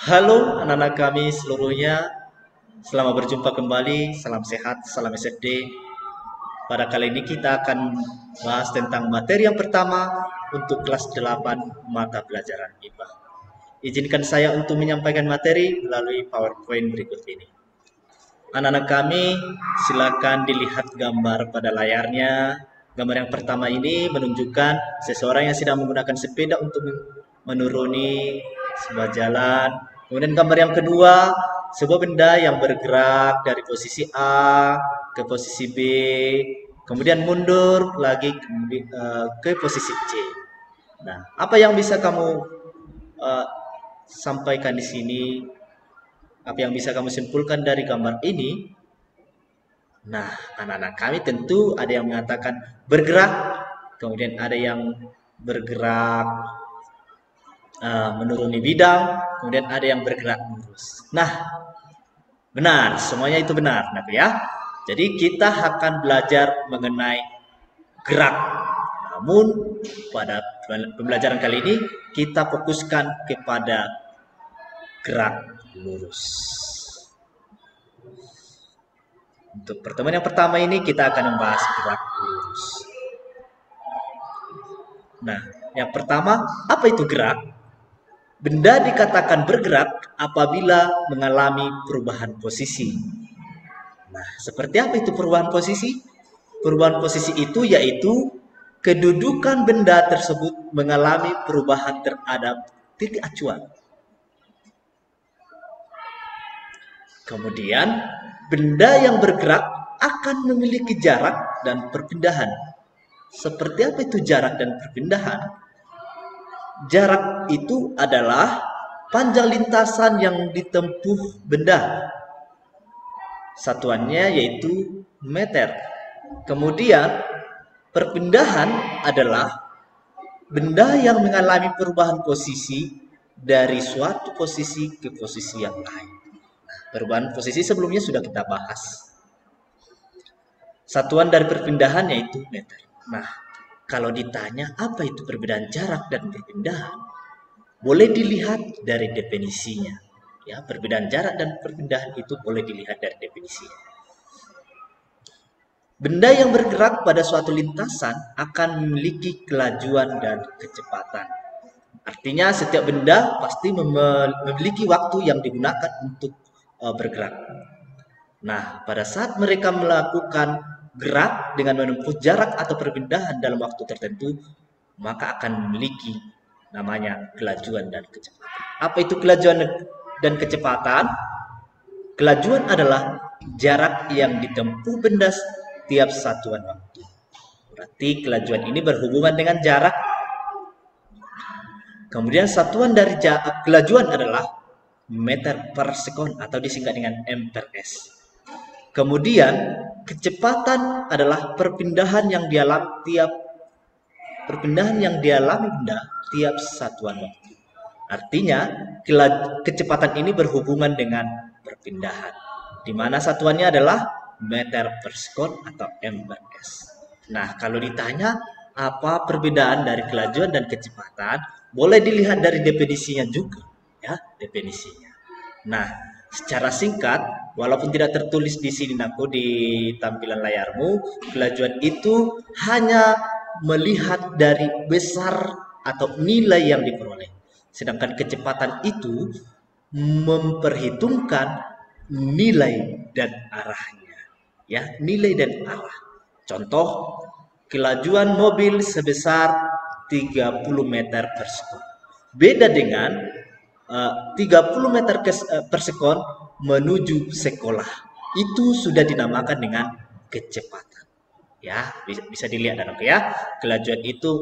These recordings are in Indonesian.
Halo anak-anak kami seluruhnya, selamat berjumpa kembali, salam sehat, salam SFD. Pada kali ini kita akan bahas tentang materi yang pertama untuk kelas 8 mata pelajaran IPA. Izinkan saya untuk menyampaikan materi melalui PowerPoint berikut ini. Anak-anak kami, silakan dilihat gambar pada layarnya. Gambar yang pertama ini menunjukkan seseorang yang sedang menggunakan sepeda untuk menuruni sebuah jalan. Kemudian gambar yang kedua, sebuah benda yang bergerak dari posisi A ke posisi B, kemudian mundur lagi ke posisi C. Nah, apa yang bisa kamu uh, sampaikan di sini? Apa yang bisa kamu simpulkan dari gambar ini? Nah, anak-anak kami tentu ada yang mengatakan bergerak, kemudian ada yang bergerak menuruni bidang, kemudian ada yang bergerak lurus. Nah, benar, semuanya itu benar, nah, ya. Jadi kita akan belajar mengenai gerak. Namun pada pembelajaran kali ini kita fokuskan kepada gerak lurus. Untuk pertemuan yang pertama ini kita akan membahas gerak lurus. Nah, yang pertama, apa itu gerak? Benda dikatakan bergerak apabila mengalami perubahan posisi. Nah, seperti apa itu perubahan posisi? Perubahan posisi itu yaitu kedudukan benda tersebut mengalami perubahan terhadap titik acuan. Kemudian, benda yang bergerak akan memiliki jarak dan perpindahan. Seperti apa itu jarak dan perpindahan? Jarak itu adalah panjang lintasan yang ditempuh benda. Satuannya yaitu meter. Kemudian perpindahan adalah benda yang mengalami perubahan posisi dari suatu posisi ke posisi yang lain. Perubahan posisi sebelumnya sudah kita bahas. Satuan dari perpindahan yaitu meter. Nah, kalau ditanya apa itu perbedaan jarak dan perpindahan, boleh dilihat dari definisinya. Ya, perbedaan jarak dan perpindahan itu boleh dilihat dari definisinya. Benda yang bergerak pada suatu lintasan akan memiliki kelajuan dan kecepatan. Artinya setiap benda pasti memiliki waktu yang digunakan untuk bergerak. Nah, pada saat mereka melakukan gerak dengan menempuh jarak atau perpindahan dalam waktu tertentu, maka akan memiliki namanya kelajuan dan kecepatan. Apa itu kelajuan dan kecepatan? Kelajuan adalah jarak yang ditempuh benda setiap satuan waktu. Berarti kelajuan ini berhubungan dengan jarak. Kemudian satuan dari kelajuan adalah meter per sekon atau disingkat dengan m per s. Kemudian kecepatan adalah perpindahan yang dialami benda tiap satuan waktu. Artinya kecepatan ini berhubungan dengan perpindahan, di mana satuannya adalah meter per sekon atau m per s. Nah, kalau ditanya apa perbedaan dari kelajuan dan kecepatan, boleh dilihat dari definisinya juga, ya, definisinya. Nah, secara singkat, walaupun tidak tertulis di sini di tampilan layarmu, kelajuan itu hanya melihat dari besar atau nilai yang diperoleh. Sedangkan kecepatan itu memperhitungkan nilai dan arahnya. Ya, nilai dan arah. Contoh, kelajuan mobil sebesar 30 meter per sekon. Beda dengan 30 meter per sekon menuju sekolah. Itu sudah dinamakan dengan kecepatan. Ya, bisa dilihat dan oke ya. Kelajuan itu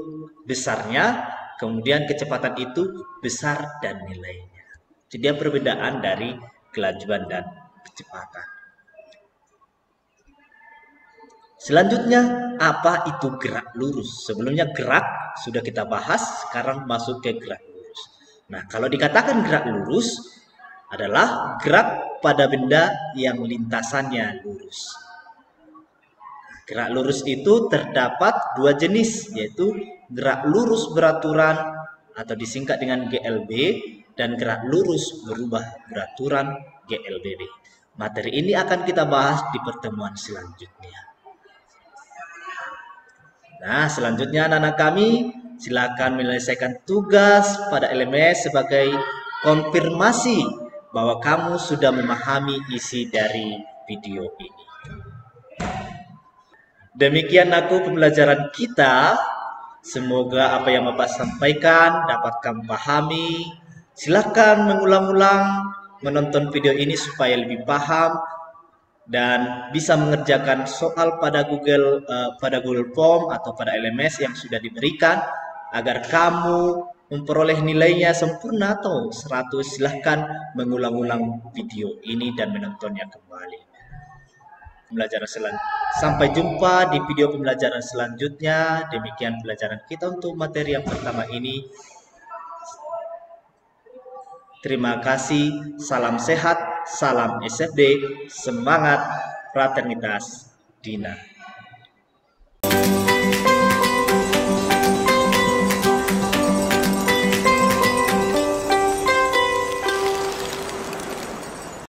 besarnya, kemudian kecepatan itu besar dan nilainya. Jadi perbedaan dari kelajuan dan kecepatan. Selanjutnya, apa itu gerak lurus? Sebelumnya gerak sudah kita bahas, sekarang masuk ke gerak lurus. Nah, kalau dikatakan gerak lurus adalah gerak pada benda yang lintasannya lurus. Gerak lurus itu terdapat dua jenis, yaitu gerak lurus beraturan atau disingkat dengan GLB dan gerak lurus berubah beraturan GLBB. Materi ini akan kita bahas di pertemuan selanjutnya. Nah, selanjutnya anak-anak kami silakan menyelesaikan tugas pada LMS sebagai konfirmasi bahwa kamu sudah memahami isi dari video ini. Demikian pembelajaran kita. Semoga apa yang Bapak sampaikan dapat kamu pahami. Silakan mengulang-ulang menonton video ini supaya lebih paham dan bisa mengerjakan soal pada Google Form atau pada LMS yang sudah diberikan agar kamu memperoleh nilainya sempurna atau 100. Silahkan mengulang-ulang video ini dan menontonnya kembali. Sampai jumpa di video pembelajaran selanjutnya. Demikian pelajaran kita untuk materi yang pertama ini. Terima kasih, salam sehat, salam SFD, semangat, fraternitas, Dina.